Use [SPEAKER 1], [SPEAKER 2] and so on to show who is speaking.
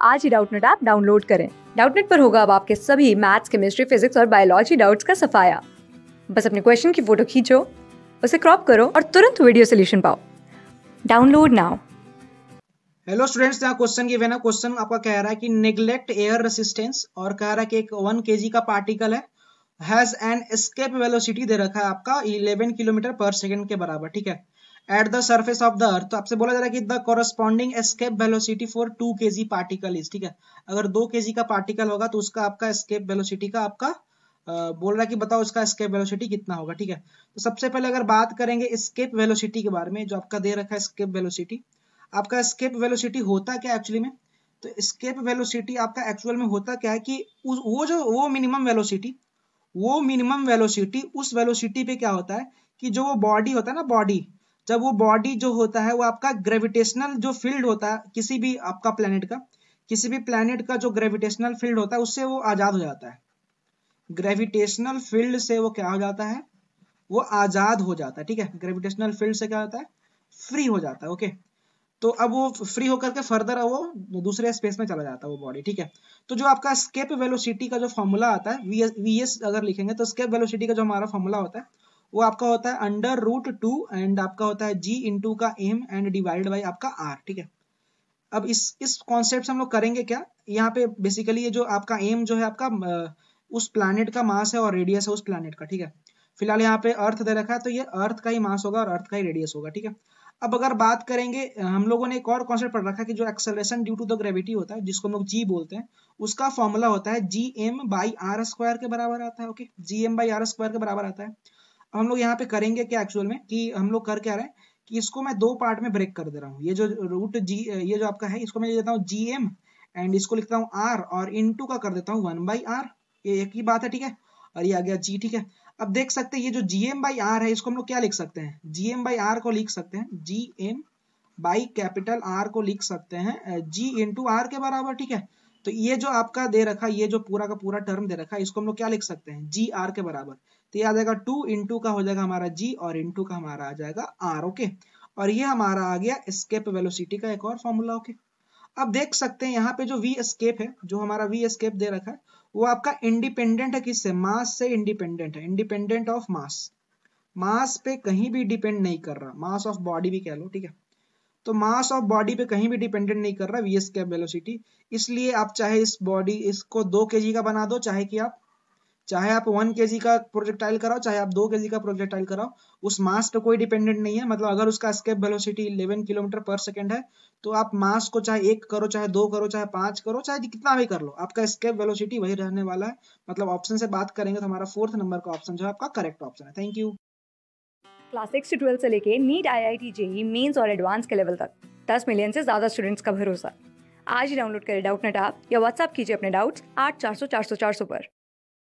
[SPEAKER 1] आज ही Doubtnut app download करें। Doubtnut पर होगा अब आपके सभी मैथ्स, केमिस्ट्री, फिजिक्स और बायोलॉजी डाउट्स का सफाया। बस अपने क्वेश्चन की फोटो खींचो, उसे क्रॉप करो और तुरंत वीडियो सोल्यूशन पाओ। Download now.
[SPEAKER 2] हेलो स्टूडेंट्स, यहाँ क्वेश्चन गिवन है। क्वेश्चन आपका कह रहा है कि नेग्लेक्ट एयर रेसिस्टेंस और कह रहा है कि एक 1 kg का पार्टिकल है, हैज एन एस्केप वेलोसिटी दे रखा है आपका 11 किलोमीटर पर सेकंड के बराबर, ठीक है, at the surface of the earth. तो आपसे बोला जा रहा है कि the corresponding escape velocity for 2 kg particle is, ठीक है। अगर 2 kg का पार्टिकल होगा तो उसका आपका एस्केप वेलोसिटी का आपका बोल रहा है कि बताओ उसका एस्केप वेलोसिटी कितना होगा, ठीक है। तो सबसे पहले अगर बात करेंगे एस्केप वेलोसिटी के बारे में, जो आपका दे रखा है एस्केप वेलोसिटी, आपका एस्केप वेलोसिटी होता क्या एक्चुअली में। तो एस्केप वेलोसिटी आपका एक्चुअल में होता क्या है कि वो मिनिमम वेलोसिटी उस वेलोसिटी पे क्या होता है कि जो वो बॉडी होता है ना, बॉडी, जब वो बॉडी जो होता है वो आपका ग्रेविटेशनल जो फील्ड होता है किसी भी आपका प्लेनेट का जो ग्रेविटेशनल फील्ड होता है उससे वो आजाद हो जाता है। ग्रेविटेशनल फील्ड से वो क्या हो जाता है, वो आजाद हो जाता है, ठीक है। ग्रेविटेशनल फील्ड से क्या होता है, फ्री हो जाता है, ओके। तो अब वो फ्री होकर के फर्दर वो दूसरे स्पेस में चला जाता है वो बॉडी, ठीक है। तो जो आपका स्केप वेलोसिटी का जो फॉर्मूला आता है, वीएस अगर लिखेंगे तो स्केप वेलोसिटी का जो हमारा फॉर्मूला होता है वो आपका होता है √2 एंड आपका होता है जी इंटू का एम एंड डिवाइड बाई आपका आर, ठीक है। अब इस कॉन्सेप्ट से हम लोग करेंगे क्या, यहाँ पे बेसिकली ये जो आपका एम जो है आपका उस प्लैनेट का मास है और रेडियस है उस प्लैनेट का, ठीक है। फिलहाल यहाँ पे अर्थ दे रखा है तो ये अर्थ का ही मास होगा और अर्थ का ही रेडियस होगा, ठीक है। अब अगर बात करेंगे, हम लोगों ने एक और कॉन्सेप्ट पढ़ रखा है कि जो acceleration due to the gravity होता है जिसको हम लोग जी बोलते हैं, उसका फॉर्मूला होता है G M by R square के बराबर आता है, okay. G M by R square के बराबर आता है। अब हम लोग यहाँ पे करेंगे क्या एक्चुअल में कि हम लोग कर क्या रहे हैं कि इसको मैं दो पार्ट में ब्रेक कर दे रहा हूँ। ये जो रूट जी, ये जो आपका है इसको मैं देता हूँ जी एम एंड इसको लिखता हूँ आर और इनटू का कर देता हूँ 1/r। ये एक ही बात है, ठीक है। और ये आ गया जी, ठीक है। अब देख सकते हैं ये जो जी एम बाई आर है इसको हम लोग क्या लिख सकते हैं, जी एम बाई आर को लिख सकते हैं G M by capital R को लिख सकते हैं जी इंटू आर के बराबर, ठीक है। तो ये जो आपका दे रखा, ये जो पूरा का पूरा टर्म दे रखा है इसको हम लोग क्या लिख सकते हैं, जी आर के बराबर। तो ये आ जाएगा 2 इंटू का हो जाएगा हमारा जी और इंटू का हमारा आ जाएगा आर, ओके। और ये हमारा आ गया एस्केप वेलोसिटी का एक और फॉर्मूला, ओके। अब देख सकते हैं यहाँ पे जो वी एस्केप है, जो हमारा वी एस्केप दे रखा है वो आपका इंडिपेंडेंट है किससे, मास से इंडिपेंडेंट है, इंडिपेंडेंट ऑफ मास। मास पे कहीं भी डिपेंड नहीं कर रहा, मास ऑफ बॉडी भी कह लो, ठीक है। तो मास ऑफ बॉडी पे कहीं भी डिपेंडेंट नहीं कर रहा वी एस्केप वेलोसिटी। इसलिए आप चाहे इस बॉडी इसको 2 kg का बना दो, चाहे आप 1 kg का प्रोजेक्टाइल कराओ, चाहे आप 2 kg का प्रोजेक्टाइल कराओ, उस मास पे कोई डिपेंडेंट नहीं है। मतलब अगर उसका एस्केप वेलोसिटी 11 किलोमीटर पर सेकंड है तो आप मास को चाहे 1 करो, चाहे 2 करो, चाहे 5 करो, चाहे कितना भी कर लो, आपका एस्केप वेलोसिटी वही रहने वाला है। मतलब ऑप्शन से बात करेंगे तो हमारा 4th नंबर का ऑप्शन जो है आपका करेक्ट ऑप्शन है। Thank you.
[SPEAKER 1] क्लास 6 से 12 से लेके नीट, IIT, जेई मेंस और एडवांस के लेवल तक 10 मिलियन से ज्यादा स्टूडेंट्स का भरोसा। आज ही डाउनलोड करें डाउटनेट ऐप या व्हाट्सएप कीजिए अपने डाउट्स 8400 400 400 पर।